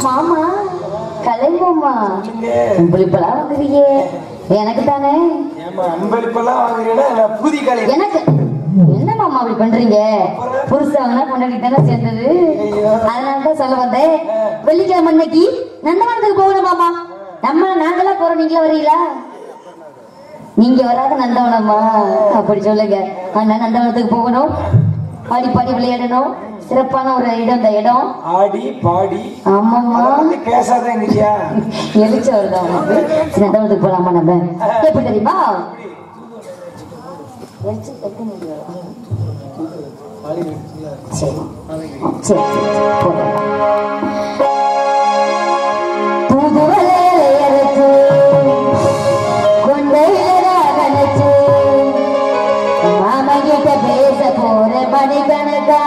மாமா கலைங்கம்மா அன்பளிப்பெல்லாம் வாங்குறீங்க எனக்கு தானே. அன்பளிப்பெல்லாம் வாங்குறீங்கன்னா பூதி கலை எனக்கு என்ன மாமா அப்படி பண்றீங்க? புருஷவனா பொண்டாட்டி தானே சேர்ந்தது, அதனாலதான் சொல்ல வந்தேன். வெள்ளிக்கிழமை அன்னைக்கு நந்தவனத்துக்கு போகணும் மாமா. நாங்களா போறோம், நீங்களா வரீங்களா? நீங்க வராத நந்தவனம்மா அப்படி சொல்லுங்க. ஆனா நந்தவனத்துக்கு போகணும், ஆடி பாடி விளையாடணும். சிறப்பான ஒரு இடம் இந்த இடம். ஆடி பாடி ஆமாம்மா பேசாதான் இல்லையா? எழுச்சி வருதான் உனக்கு. நந்தவனத்துக்கு போலாமா நம்ம? எப்படி தெரியுமா? சரி சரி பேச போற மணிக்கணக்கா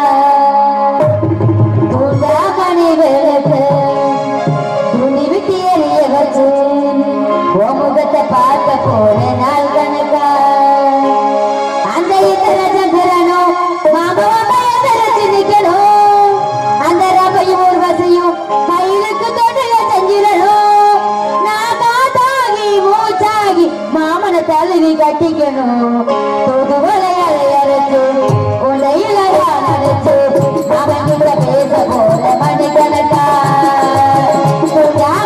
தூண்டா மணி விளக்கு துணி விட்டு எறிய வச்சு முகத்தை பார்க்க போற நாள் கணக்கா. அந்த இத்தனை சந்திரனும் மாமாவச்சு நிக்கணும், அந்த ரபையும் ஊர்வசையும் மயிலுக்கு தொடையில செஞ்சிடணும். நான் காத்தாகி மூச்சாகி மாமனை தழுவி கட்டிக்கணும். தூதுவலை அலையரைச்சு உடையில நினைச்சு அவன்கிட்ட பேச போற மணிக்கணக்கா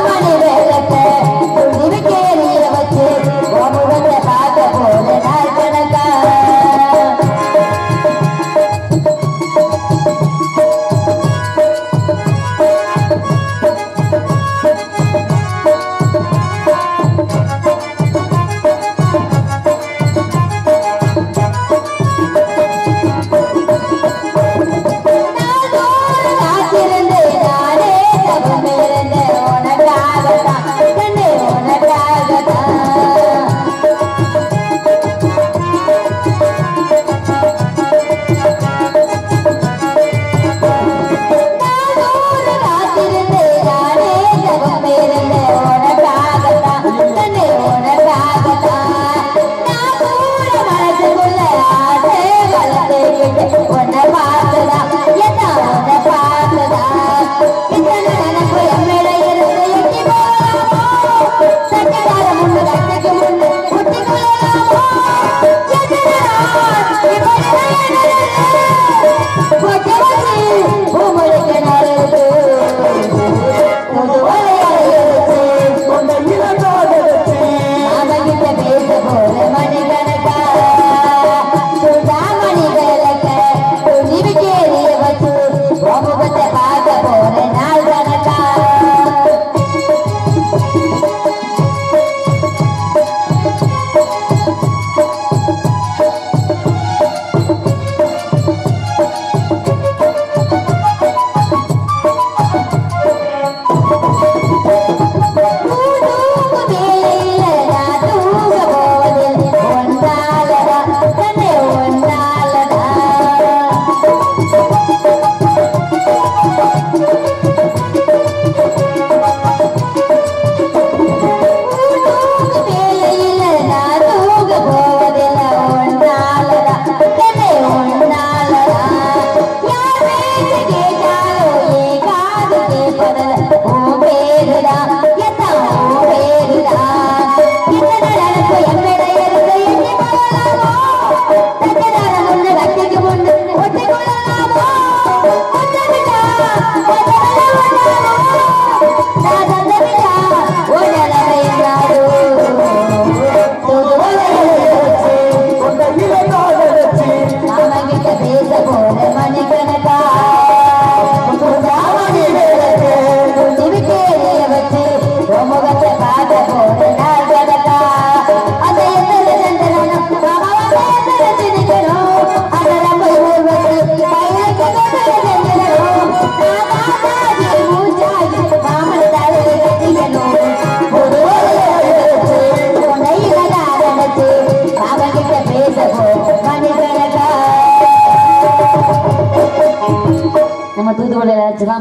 மணி வேலக்க துணி கேறிய வச்சு முகத்தை பார்க்க போற நாள் கணக்கா.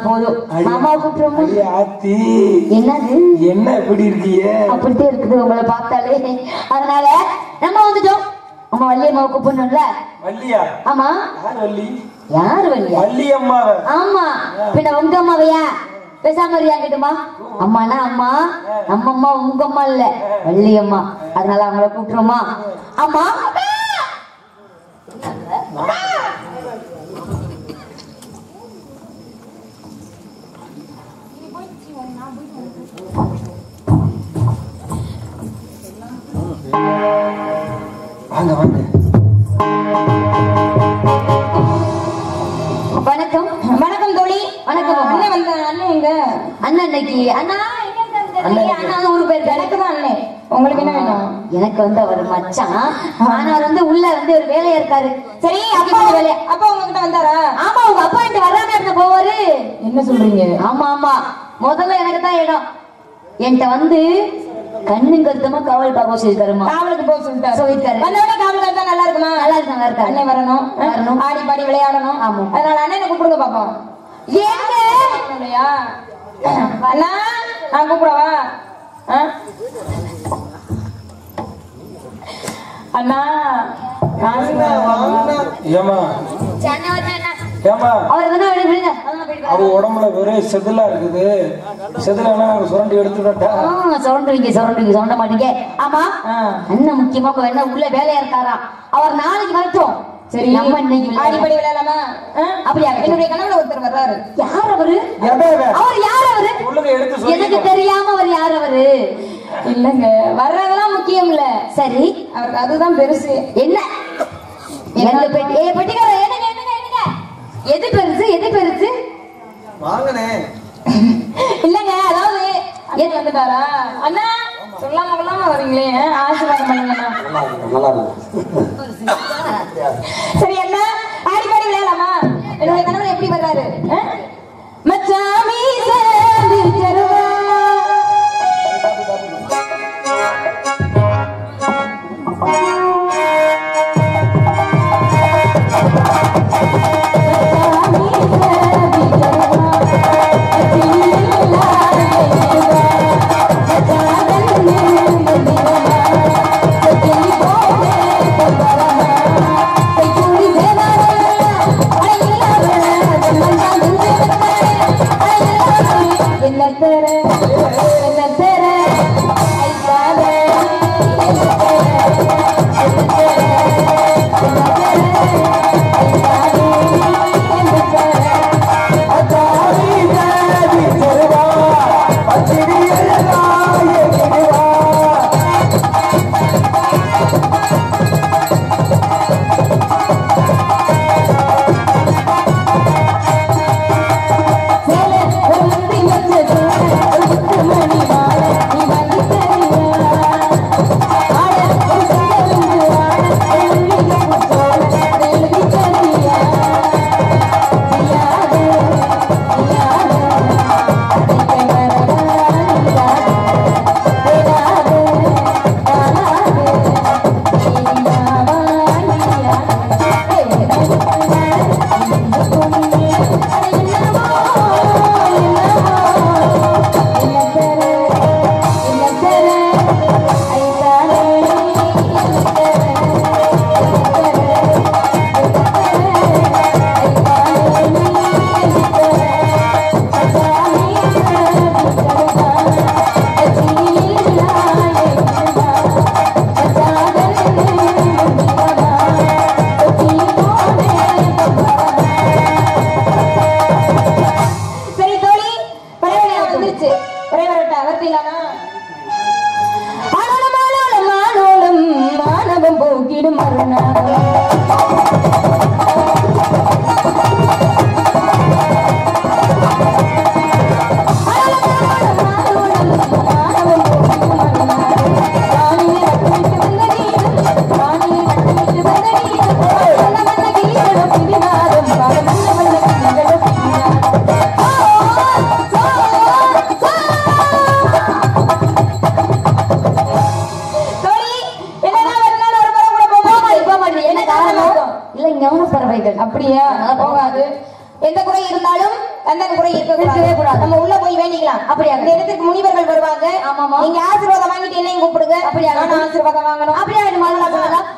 போதும் மாமா கூப்பிடுறோம். என்னது என்ன எப்படி இருக்கீங்க? அப்படித்தான் இருக்குது உங்களை பார்த்தாலே. அதனால நம்ம வந்துட்டோம். அம்மா வள்ளியம்மாவை கூப்பிடணும்ல. வள்ளியா? ஆமா. யார் வள்ளி? யாரு வள்ளியா? வள்ளியம்மாவை. ஆமா, பின்ன உங்க அம்மாவையா? பேசாம இருக்கிட்டுமா? அம்மானா அம்மா, நம்ம அம்மா உங்க அம்மா இல்ல, வள்ளி அம்மா. அதனால அவங்கள கூப்பிட்டுருமா? அம்மா வாங்க வாங்க. வணக்கம். வணக்கம் தோழி. வணக்கம். அண்ணன் வந்த அண்ணன் எங்க? அண்ணன் இன்னைக்கு அண்ணா அண்ணா ஊருக்கு போயிருக்காரு. எனக்கு தான் அண்ணன். உங்களுக்கு என்ன வேணும்? எனக்கு வந்து அவர் மச்சான். ஆனா அவர் வந்து உள்ள வந்து ஒரு வேலையா இருக்காரு. சரி, அப்பா வேலையா? அப்பா உங்ககிட்ட வந்தாரா? ஆமா, உங்க அப்பா கிட்ட வராம இருந்த போவாரு. என்ன சொல்றீங்க? ஆமா ஆமா, முதல்ல எனக்கு தான் இடம். என்கிட்ட வந்து கண்ணு கருத்தமா காவல் பார்க்க சொல்லிருக்காருமா. காவலுக்கு போக சொல்லிருக்காரு. வந்தவனே காவல் கருத்தா நல்லா இருக்குமா? நல்லா இருக்கு, நல்லா இருக்கு. அண்ணன் வரணும், ஆடி பாடி விளையாடணும். ஆமா, அதனால அண்ணனை கூப்பிடுங்க பாப்போம். ஏங்க இல்லையா அண்ணா? நான் கூப்பிடவா? அண்ணா ஏமா அவ உடம்புல வெறும் செதிலா இருக்குது. செதிலா சுரண்டி எடுத்துட்டா சுரண்ட மாட்டீங்க. ஆமா, அண்ணன் முக்கியமா என்ன உள்ள வேலையா இருக்காரா? அவர் நாளைக்கு வரட்டும். சரி, நம்ம இன்னைக்கு ஆடிப்படி விளையாடலாமா? அப்படியா? என்னுடைய கணவர் ஒருத்தர் வர்றாரு. யார் அவரு? அவர் யார் அவரு? எனக்கு தெரியாம அவர் யார் அவரு? இல்லங்க, வர்றதெல்லாம் முக்கியம் இல்ல. சரி, அவருக்கு அதுதான் பெருசு. என்ன பெட்டிக்கார? என்னங்க என்னங்க என்னங்க, எது பெருசு எது பெருசு? வாங்கனே. இல்லங்க, அதாவது எது வந்துட்டாரா? அண்ணா சொல்லாம கொள்ளாம வரீங்களே, ஆசீர்வாதம் பண்ணுங்கண்ணா. நல்லா இருக்கு. சரி அண்ணா, ஆடிப்பாடி விளையாடலாமா? என்னுடைய கணவர் எப்படி வர்றாரு? மச்சாமி அப்படியா? போகாது. எந்த குறை இருந்தாலும் அந்த குறை இருக்கவே கூடாது. நம்ம உள்ள போய் வேண்டிக்கலாம். அப்படியா? அந்த இடத்துக்கு முனிவர்கள் வருவாங்க. ஆமாமா, நீங்க ஆசீர்வாதம் வாங்கிட்டு என்னையும் கூப்பிடுங்க. அப்படியா? நான் ஆசீர்வாதம் வாங்கணும். அப்படியா? முதல்ல சொல்லலாம்.